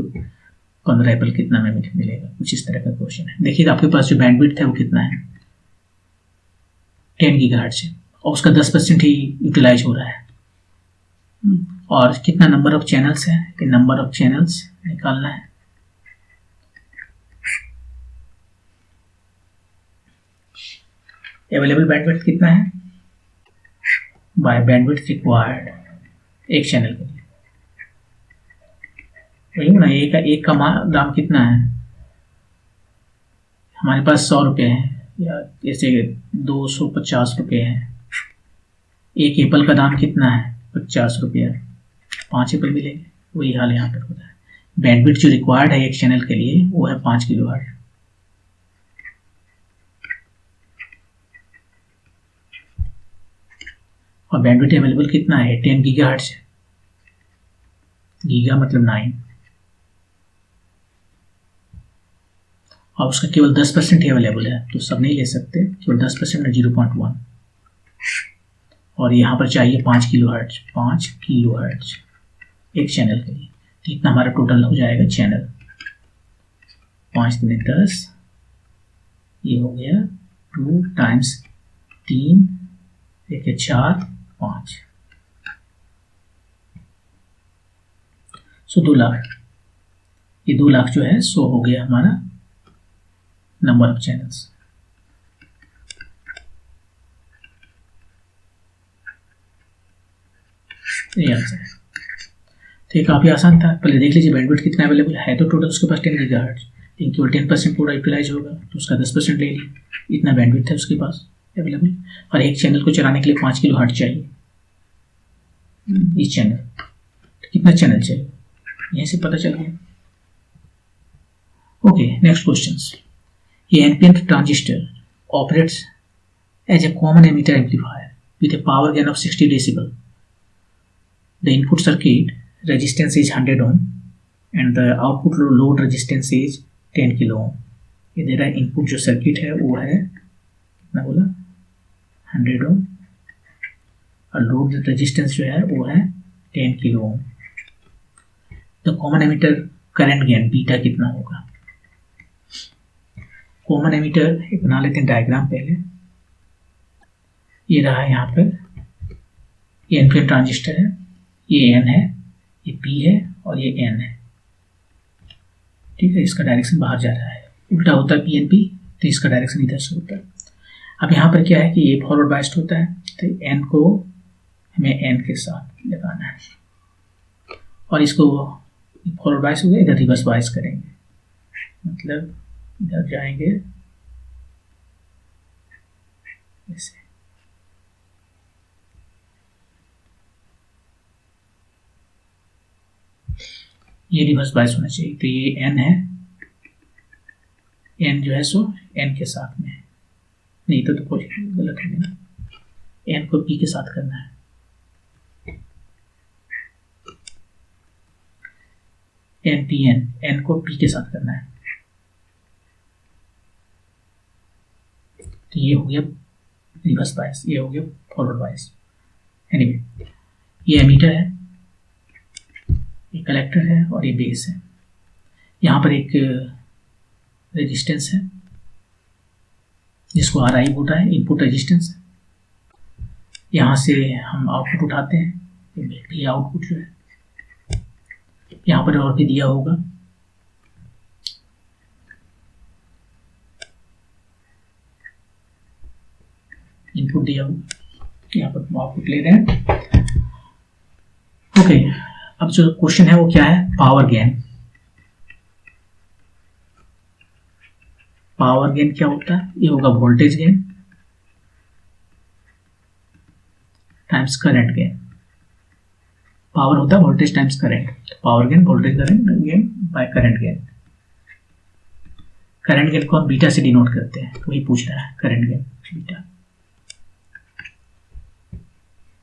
15 एप्पल कितना में मिलेगा, कुछ इस तरह का क्वेश्चन है। देखिए आपके पास जो बैंडविड्थ है वो कितना है, 10 GHz है और उसका 10% ही यूटिलाइज हो रहा है। और कितना नंबर ऑफ चैनल्स है, कि नंबर ऑफ चैनल्स निकालना है। अवेलेबल बैंडविड्थ कितना है बाय बैंडविड्थ रिक्वायर्ड एक चैनल के लिए, वही ना, एक का दाम कितना है, हमारे पास 100 रुपये है या जैसे 250 रुपये है। एक एप्पल का दाम कितना है 50 रुपये, 5 एप्पल मिलेंगे, वही हाल यहाँ पर होता है। बैंडविड्थ जो रिक्वायर्ड है एक चैनल के लिए वो है 5 किलोहर्ट्ज़। और बैंडविड्थ अवेलेबल कितना है, 10 GHz है, गीगा मतलब 9, और उसका केवल 10% ही अवेलेबल है, तो सब नहीं ले सकते, केवल 10% में 0.1। और यहाँ पर चाहिए 5 किलोहर्ट्ज़, 5 किलोहर्ट्ज़ एक चैनल के लिए, तो इतना हमारा टोटल हो जाएगा चैनल। 5 दूनी 10, ये हो गया 2 टाइम्स 3 1 4 5, सो 2 लाख। ये 2 लाख जो है 100 हो गया हमारा नंबर ऑफ चैनल्स। ये आंसर है। तो ये काफ़ी आसान था। पहले देख लीजिए बैंडविड्थ कितना अवेलेबल है, तो टोटल उसके पास 10 GHz, लेकिन केवल 10% पूरा यूटिलाइज होगा, तो उसका 10% ले लिया, इतना बैंडविड्थ है उसके पास अवेलेबल। और एक चैनल को चलाने के लिए 5 किलोहर्ट्ज़ चाहिए इस चैनल, तो कितना चैनल चाहिए यहीं से पता चल गया। Okay, next questions. ये NPN transistor operates as a common emitter amplifier with a power gain of 60 decibel. The input circuit resistance is 100 ohm and the output load resistance is 10 kilo ohm. ये दे रहा है इनपुट जो सर्किट है वो है कितना बोला 100 ohm और लोड रेजिस्टेंस जो है वो है 10 किलो ओम। तो common emitter current gain beta कितना होगा। कॉमन एमिटर एक बना लेते हैं डायग्राम पहले। ये रहा यहाँ पर, ये एनपीएन ट्रांजिस्टर है, ये एन है, ये पी है और ये एन है। ठीक है, इसका डायरेक्शन बाहर जा रहा है, उल्टा होता है पी एन पी, तो इसका डायरेक्शन इधर से होता है। अब यहाँ पर क्या है कि ये फॉरवर्ड बाइस्ड होता है, तो एन को हमें एन के साथ लगाना है, और इसको फॉरवर्ड बाइस हो गया, इधर रिवर्स बाइस करेंगे, मतलब इधर जाएंगे ऐसे। ये रिवर्स बाइस होना चाहिए। तो ये एन है, एन जो है सो एन के साथ में है, नहीं तो कुछ गलत हो गया ना, एन को पी के साथ करना है। एन पी एन, एन को पी के साथ करना है। तो ये हो गया रिवर्स बायस, ये हो गया फॉरवर्ड बायस। एनीवे, ये एमीटर है, ये कलेक्टर है और ये बेस है। यहाँ पर एक रेजिस्टेंस है जिसको RI बोलता है, इनपुट रेजिस्टेंस है। यहाँ से हम आउटपुट उठाते हैं, ये आउटपुट जो है यहाँ पर और भी दिया होगा, इनपुट दिया होगा, यहाँ पर आउटपुट ले रहे हैं। ओके, अब जो क्वेश्चन है वो क्या है, पावर गेन। पावर गेन क्या होता है, ये होगा voltage gain times current gain. Power होता है वोल्टेज टाइम्स करंट, तो power gain voltage current gain by current gain. Current gain को हम बीटा से डिनोट करते हैं, वही पूछ रहा है, current gain beta.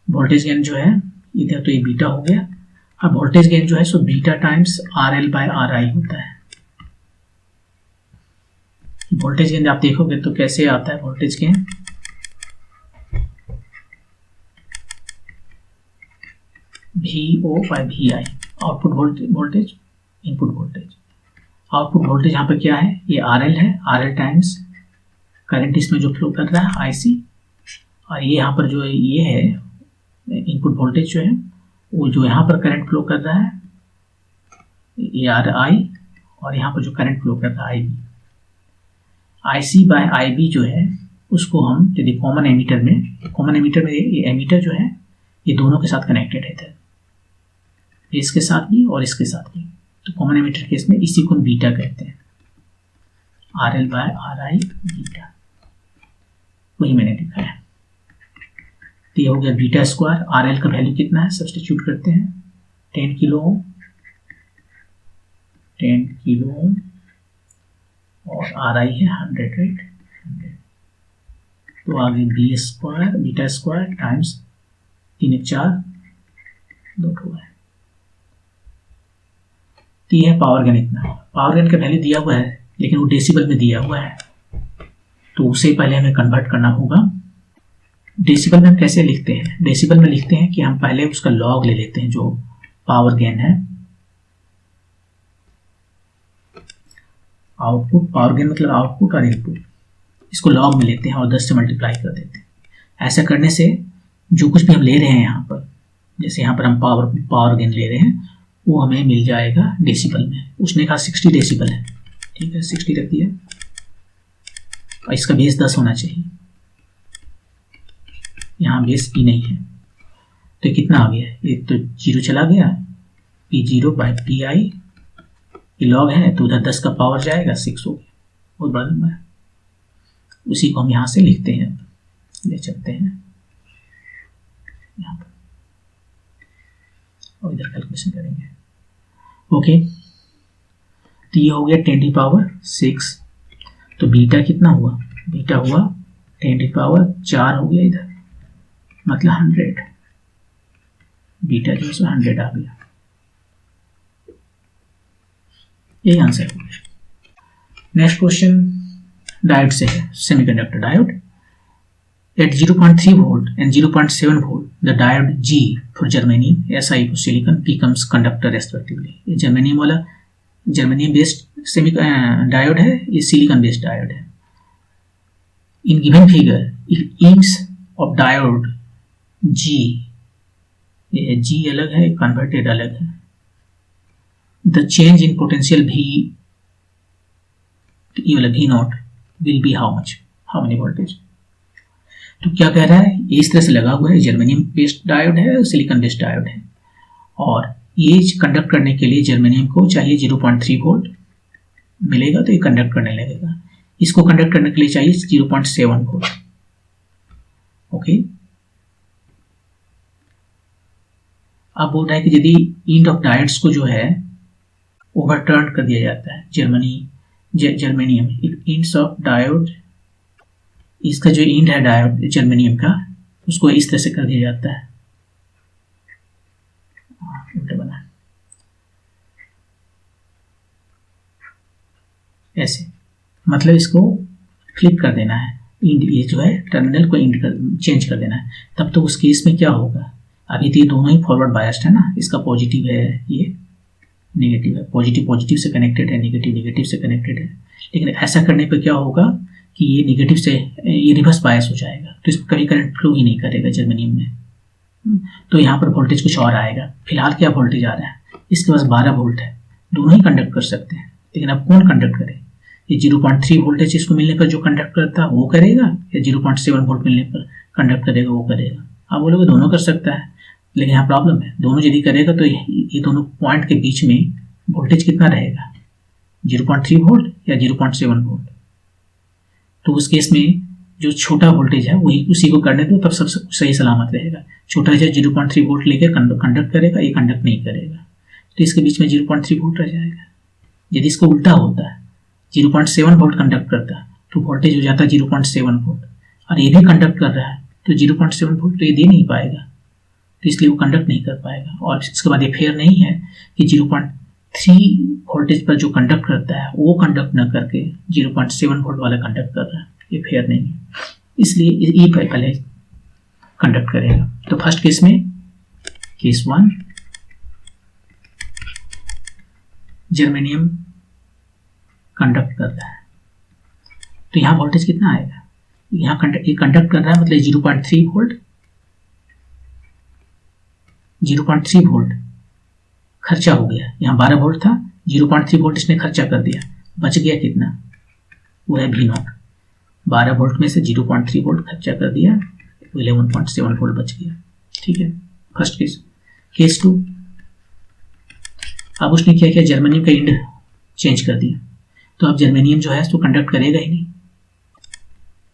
Voltage gain जो है इधर, तो ये बीटा हो गया। अब वोल्टेज गेन जो है सो beta times RL by RI होता है। वोल्टेज गेन आप देखोगे तो कैसे आता है voltage gain, VO by VI, output voltage input voltage. Output voltage यहाँ पर क्या है, ये RL है, RL टाइम्स करंट इसमें जो फ्लो कर रहा है IC, और ये यहाँ पर जो ये है इनपुट वोल्टेज जो है वो जो यहाँ पर करंट फ्लो कर रहा है ये RI, और यहाँ पर जो करंट फ्लो कर रहा है IB। IC बाय IB जो है उसको हम यदि कॉमन एमीटर में ये एमीटर जो है ये दोनों के साथ कनेक्टेड है, इसके साथ भी और इसके साथ भी, तो कॉमन एमीटर केस में इसी को हम बीटा कहते हैं, RL बाय RI बीटा, वही मैंने लिखा है। तो ये हो गया बीटा स्क्वायर। RL का वैल्यू कितना है, सब्स्टिट्यूट करते हैं, 10 किलो ओम, 10 किलो ओम, और RI है 100, राइट, 100। तो आगे B square, beta square times 3 4 2 है। तो ये है पावर गेन इतना। पावर गेन का वैल्यू दिया हुआ है लेकिन वो डेसिबल में दिया हुआ है, तो उसे पहले हमें कन्वर्ट करना होगा। डेसिबल में हम कैसे लिखते हैं, डेसिबल में लिखते हैं कि हम पहले उसका लॉग ले लेते हैं जो पावर गेन है। आउटपुट, पावर गेन मतलब आउटपुट और इनपुट, इसको लॉग में लेते हैं और 10 से मल्टीप्लाई कर देते हैं। ऐसा करने से जो कुछ भी हम ले रहे हैं यहाँ पर, जैसे यहाँ पर हम पावर गेन ले रहे हैं, वो हमें मिल जाएगा डेसिबल में। उसने कहा 60 डेसिबल है, ठीक है, 60 रख दिया, और इसका बेस 10 होना चाहिए, यहाँ बेस P नहीं है, तो कितना आ गया, ये तो 0 चला गया, P0 बाई PI, ये लॉग है तो उधर 10 का पावर जाएगा, 6 हो गया, बहुत बड़ा नंबर है। उसी को हम यहाँ से लिखते हैं, ले चलते हैं यहाँ पर और इधर कैलकुलेशन करेंगे। ओके, तो ये हो गया 10⁶। तो बीटा कितना हुआ, बीटा हुआ 10⁴ हो गया इधर, मतलब 100, बीटा जो है 100 आ गया, यही आंसर हो गया। नेक्स्ट क्वेश्चन डायोड से है, semiconductor diode. At 0.3 volt and 0.7 volt, the diode G for germanium, Si for silicon becomes conductor respectively. ये germanium वाला germanium based diode है, ये silicon based diode है। In given figure, if inch of diode G, ये G अलग है, converted अलग है, the change in potential V, ये वाला V0 will be how much, how many voltage. तो क्या कह रहा है, ये इस तरह से लगा हुआ है, जर्मेनियम बेस्ड डायोड है, सिलिकॉन बेस्ड डायोड है, और ये कंडक्ट करने के लिए जर्मेनियम को चाहिए 0.3 वोल्ट मिलेगा तो ये कंडक्ट करने लगेगा। इसको कंडक्ट करने के लिए चाहिए 0.7 वोल्ट। ओके, अब बोल रहा है कि यदि इंड ऑफ डायोड्स को जो है ओवरटर्न कर दिया जाता है, जर्मेनियम इंड्स ऑफ डायोड, इसका जो इंड है डायोड जर्मेनियम का, उसको इस तरह से कर दिया जाता है, उल्टा बना ऐसे, मतलब इसको फ्लिप कर देना है, इंड ये जो है टर्मिनल को इंड चेंज कर देना है। तब तो उस केस में क्या होगा, अभी तो ये दोनों ही फॉरवर्ड बायस्ड है ना, इसका पॉजिटिव है, ये नेगेटिव है, पॉजिटिव पॉजिटिव से कनेक्टेड है, नेगेटिव नेगेटिव से कनेक्टेड है। लेकिन ऐसा करने पर क्या होगा कि ये नेगेटिव से ये रिवर्स बायस हो जाएगा, तो इसमें कभी करंट फ्लो ही नहीं करेगा जर्मेनियम में। तो यहाँ पर वोल्टेज कुछ और आएगा। फिलहाल क्या वोल्टेज आ रहा है, इसके पास 12 वोल्ट है, दोनों ही कंडक्ट कर सकते हैं, लेकिन अब कौन कंडक्ट करे, ये 0.3 वोल्टेज इसको मिलने पर जो कंडक्ट करता है वो करेगा, या 0.7 वोल्ट मिलने पर कंडक्ट करेगा वो करेगा। आप बोलोगे दोनों कर सकता है, लेकिन यहाँ प्रॉब्लम है, दोनों यदि करेगा तो ये दोनों पॉइंट के बीच में वोल्टेज कितना रहेगा, 0.3 वोल्ट या 0.7 वोल्ट। तो उस केस में जो छोटा वोल्टेज है वही उसी को करने दो, तब सब सही सलामत रहेगा। छोटा जो 0.3 वोल्ट लेकर कंडक्ट करेगा, ये कंडक्ट नहीं करेगा, तो इसके बीच में 0.3 वोल्ट रह जाएगा। यदि इसको उल्टा होता है, 0.7 वोल्ट कंडक्ट करता है तो वोल्टेज हो जाता है 0.7 वोल्ट, और ये भी कंडक्ट कर रहा है तो 0.7 वोल्ट तो ये दे नहीं पाएगा, तो इसलिए वो कंडक्ट नहीं कर पाएगा। और इसके बाद ये फेयर नहीं है कि 0.3 वोल्टेज पर जो कंडक्ट करता है वो कंडक्ट न करके 0.7 वोल्ट वाला कंडक्ट कर रहा है, ये फेयर नहीं है, इसलिए ये पहले कंडक्ट करेगा। तो फर्स्ट केस में, केस 1, जर्मेनियम कंडक्ट कर रहा है, तो यहाँ वोल्टेज कितना आएगा, यहाँ ये कंडक्ट कर रहा है मतलब 0.3 वोल्ट, 0.3 वोल्ट खर्चा हो गया, यहाँ 12 वोल्ट था, 0.3 वोल्ट इसने खर्चा कर दिया, बच गया कितना, वो है V0। 12 वोल्ट में से 0.3 वोल्ट खर्चा कर दिया, 11.7 वोल्ट बच गया। ठीक है, फर्स्ट केस। केस 2, अब उसने क्या किया, जर्मेनियम का इंड चेंज कर दिया, तो अब जर्मेनियम जो है इसको कंडक्ट करेगा ही नहीं।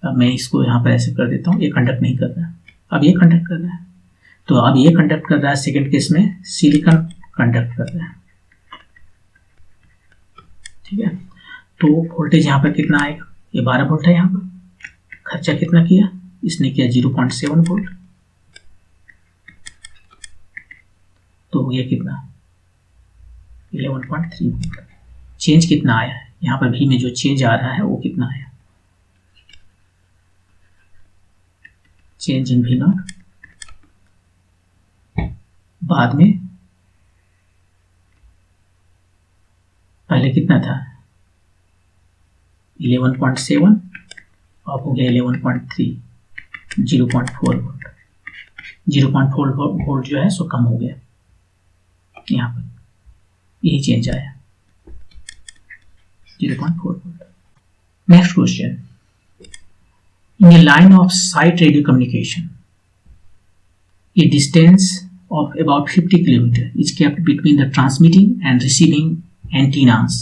अब मैं इसको यहाँ पर ऐसे कर देता हूँ, ये कंडक्ट नहीं कर रहा, अब ये कंडक्ट कर रहा है, तो अब ये कंडक्ट कर रहा है। सेकंड केस में सिलिकॉन कंडक्ट कर रहा है। ठीक है, तो वोल्टेज यहाँ पर कितना आएगा, ये 12 वोल्ट है, यहाँ पर खर्चा कितना किया इसने, किया 0.7 वोल्ट, तो ये कितना 11.3 वोल्ट। चेंज कितना आया है, यहाँ पर भी में जो चेंज आ रहा है वो कितना आया, चेंज इन V0, बाद में पहले कितना था 11.7, अब हो गया 11.3, 0.4 वोल्ट। 0.4 वोल्ट जो है सो कम हो गया, यहाँ पर यही चेंज आया 0.4 volt. Next question, in a line of sight radio communication, a distance of about 50 km is kept between the transmitting and receiving antennas.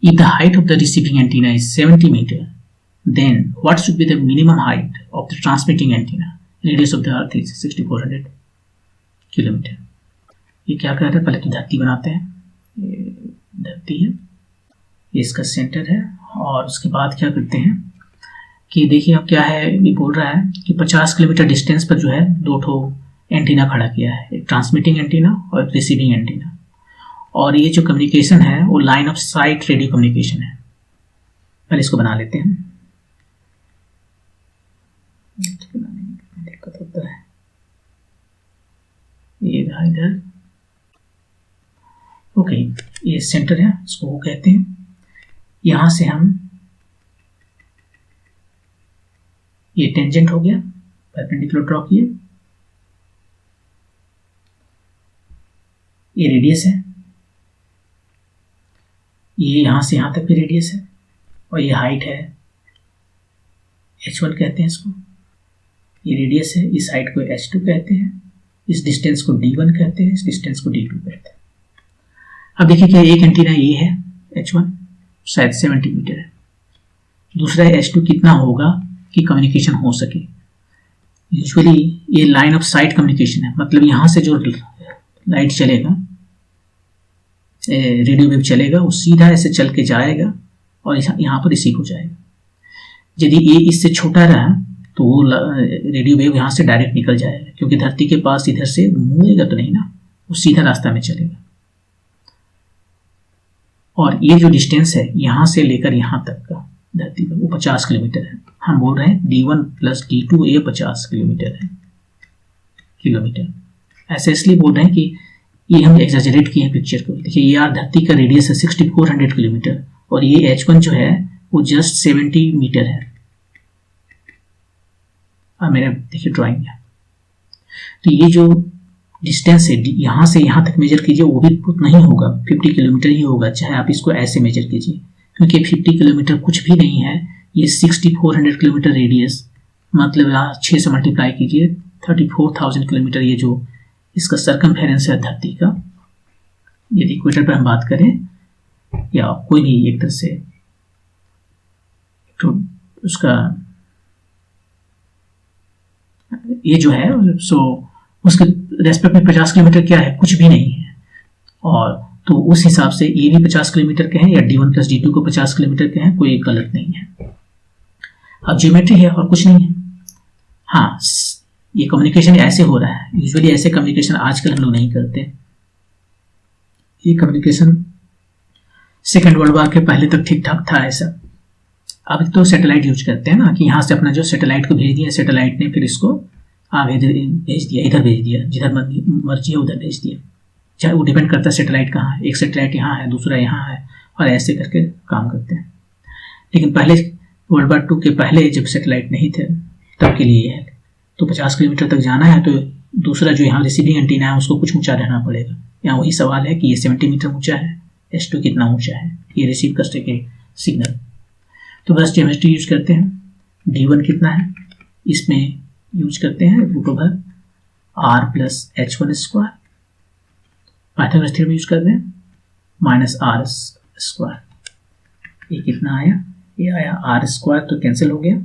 If the height of the receiving antenna is 70 meters, then what should be the minimum height of the transmitting antenna? Radius of the earth is 6400 kilometre. ये क्या कर रहा है, पहले तो धरती बनाते हैं, ये धरती है, ये इसका सेंटर है, और उसके बाद क्या करते हैं कि देखिए अब क्या है, ये बोल रहा है कि 50 किलोमीटर डिस्टेंस पर जो है दो ठो एंटीना खड़ा किया है, एक ट्रांसमिटिंग एंटीना और एक रिसीविंग एंटीना, और ये जो कम्युनिकेशन है वो line of site radio communication है। पहले इसको बना लेते हैं, दिक्कत होता है, ये रहा इधर, ओके, ये सेंटर है, इसको वो कहते हैं। यहां से हम, ये टेंजेंट हो गया, परपेंडिकुलर ड्रॉ किए, ये रेडियस है, ये यहां से यहां तक भी रेडियस है, और ये हाइट है H1 कहते हैं इसको, ये रेडियस है, इस हाइट को H2 कहते हैं, इस डिस्टेंस को D1 कहते हैं, इस डिस्टेंस को D2 कहते हैं। अब देखिए क्या एक एंटीना ये है H1 शायद 70 मीटर है, दूसरा H2 कितना होगा कि कम्युनिकेशन हो सके। यूजुअली ये लाइन ऑफ साइट कम्युनिकेशन है, मतलब यहाँ से जो लाइट चलेगा, रेडियो वेव चलेगा, वो सीधा ऐसे चल के जाएगा और यहाँ पर रिसीव हो जाएगा। यदि ये इससे छोटा रहा तो वो रेडियो वेव यहाँ से डायरेक्ट निकल जाएगा, क्योंकि धरती के पास इधर से मुड़ेगा तो नहीं ना, वो सीधा रास्ता में चलेगा। और ये जो डिस्टेंस है यहाँ से लेकर यहाँ तक का धरती पर, वो 50 किलोमीटर है। हम बोल रहे हैं D1 प्लस D2 ये 50 किलोमीटर है, ऐसे इसलिए बोल रहे हैं कि ये हम एग्जैजरेट किए हैं पिक्चर को। देखिए ये धरती का रेडियस है 6400 किलोमीटर और ये H1 जो है वो जस्ट 70 मीटर है। मेरा देखिए ड्राइंग है, तो ये जो डिस्टेंस है यहाँ से यहाँ तक मेजर कीजिए, वो भी उतना ही होगा, 50 किलोमीटर ही होगा, चाहे आप इसको ऐसे मेजर कीजिए, क्योंकि 50 किलोमीटर कुछ भी नहीं है। ये 6400 किलोमीटर रेडियस, मतलब यहाँ 6 से मल्टीप्लाई कीजिए, 34,000 किलोमीटर ये जो इसका सर्कमफेरेंस है धरती का। यदि इक्वेटर पर हम बात करें या कोई भी एक तरह से तो उसका ये जो है सो उसके रेस्पेक्ट में 50 किलोमीटर क्या है, कुछ भी नहीं है। और तो उस हिसाब से ये भी 50 किलोमीटर के हैं या D1 प्लस D2 को 50 किलोमीटर के हैं, कोई गलत नहीं है। अब ज्योमेट्री है और कुछ नहीं है। हाँ, ये कम्युनिकेशन ऐसे हो रहा है, यूजुअली ऐसे कम्युनिकेशन आजकल हम लोग नहीं करते। ये कम्युनिकेशन सेकेंड वर्ल्ड वॉर के पहले तक ठीक ठाक था ऐसा। अब तो सैटेलाइट यूज करते हैं ना, कि यहाँ से अपना जो सैटेलाइट को भेज दिया, सैटेलाइट ने फिर इसको भेज दिया, इधर भेज दिया, जिधर मर्जी है उधर भेज दिया। चाहे वो डिपेंड करता है सैटेलाइट कहाँ है, एक सैटेलाइट यहाँ है, दूसरा यहाँ है, और ऐसे करके काम करते हैं। लेकिन पहले वर्ल्ड वॉर 2 के पहले जब सैटेलाइट नहीं थे तब के लिए है, तो 50 किलोमीटर तक जाना है तो दूसरा जो यहाँ रिसीविंग एंटीना है उसको कुछ ऊंचा रहना पड़ेगा। यहाँ वही सवाल है कि ये 70 मीटर ऊंचा है, H2 कितना ऊंचा है ये रिसीव कर सके सिग्नल। तो बस ज्योमेट्री यूज करते हैं। D1 कितना है, इसमें यूज करते हैं √r plus H1 square, Pythagoras theorem use करते हैं माइनस r स्क्वायर। ये कितना आया, ये आया r स्क्वायर, तो कैंसिल हो गया,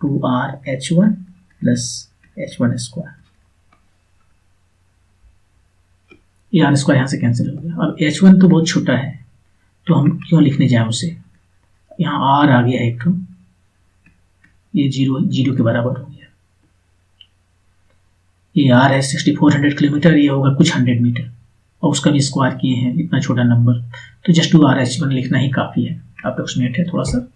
2r H1 plus H1 square, ये r स्क्वायर यहाँ से कैंसिल हो गया। अब H1 तो बहुत छोटा है तो हम क्यों लिखने जाए उसे, यहाँ r आ गया है एक तो, ये 0 के बराबर हो गया। ये r है 6400 किलोमीटर, ये होगा कुछ 100 मीटर, और उसका भी स्क्वायर किए हैं, इतना छोटा नंबर, तो जस्ट 2r H1 लिखना ही काफ़ी है, अप्रोक्सीमेट है थोड़ा सा।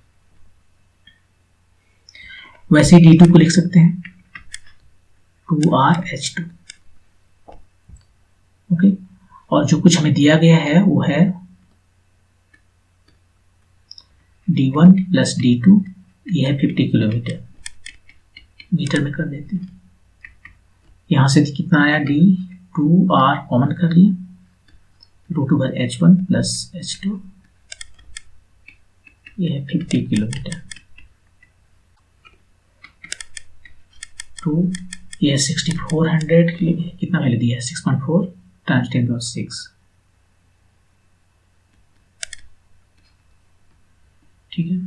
वैसे ही D2 को लिख सकते हैं 2r H2, ओके। और जो कुछ हमें दिया गया है वो है D1 प्लस D2, ये है 50 किलोमीटर, मीटर में कर देते हैं। यहाँ से कितना आया, D2r कॉमन कर लिए, √H1 प्लस H2, ये है 50 किलोमीटर, तो ये 6400 कितना वैल्यू दिया है, 6.4 टाइम्स 10⁻⁶, ठीक है।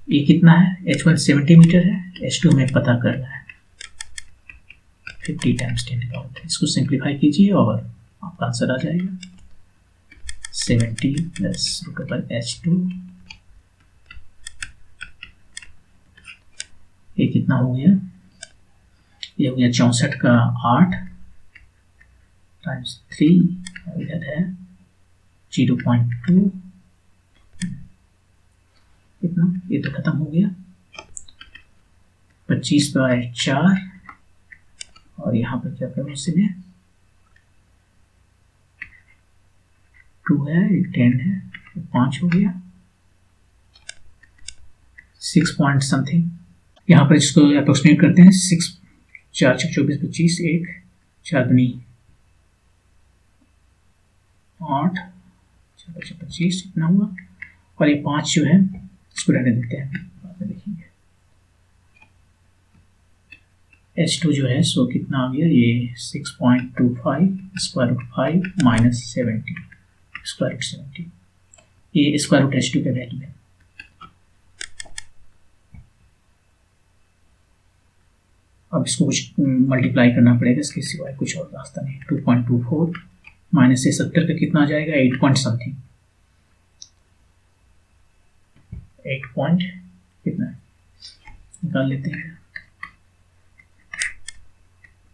ये कितना है, H1 70 मीटर है, H2 हमें पता करना है 50 टाइम्स 10⁻⁻, इसको सिंप्लीफाई कीजिए और आपका आंसर आ जाएगा 70 प्लस √H2, ये कितना हो गया, ये हो गया 64 का 8 टाइम्स 3, इधर है 0.2, कितना, ये तो खत्म हो गया, 25/4, और यहाँ पर क्या करें उसने 2 है, 10 है, 5 हो गया, 6 पॉइंट समथिंग। यहाँ पर इसको अप्रोक्सीमेट करते हैं, 6 4 6 24 25, 1 4 दूनी 8 4 5 25, इतना हुआ, और ये 5 जो है इसको रहने देते हैं, बाद में देखेंगे। H2 जो है सो कितना आ गया, ये 6.25 square root 5 minus 70 square root 70, ये स्क्वायर रूट H2 का वैल्यू है। अब इसको कुछ मल्टीप्लाई करना पड़ेगा, इसके सिवाय कुछ और रास्ता नहीं। 2.24 माइनस से 70 का कितना आ जाएगा, 8 पॉइंट समथिंग, 8 पॉइंट कितना निकाल लेते हैं,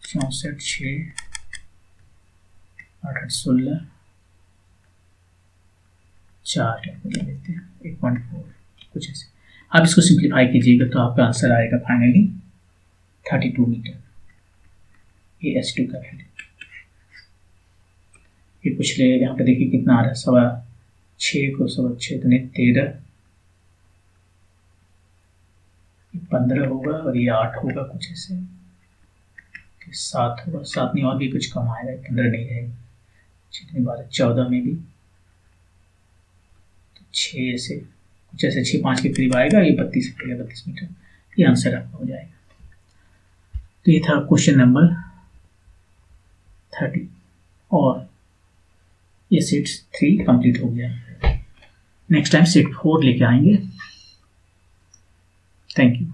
64 6 8 16 4 ले लेते हैं, 8.4 कुछ ऐसे। आप इसको सिंप्लीफाई कीजिएगा तो आपका आंसर आएगा फाइनली 32 मीटर। ये H2 का वैल्यू। ये कुछ ले, यहाँ पे देखिए कितना आ रहा है, 6.25 को 6.25 तो 13, 15 होगा और ये 8 होगा कुछ ऐसे, 7 होगा, 7 नहीं और भी कुछ कम आएगा, 15 नहीं रहेगा, 6 12 14 में भी 6 से कुछ ऐसे 6 5 के करीब आएगा, ये 32 रहेगा, 32 मीटर। ये आंसर आपका हो जाएगा। तो ये था क्वेश्चन नंबर 30 और ये सेट 3 कंप्लीट हो गया। नेक्स्ट टाइम सेट 4 लेके आएंगे। Thank you.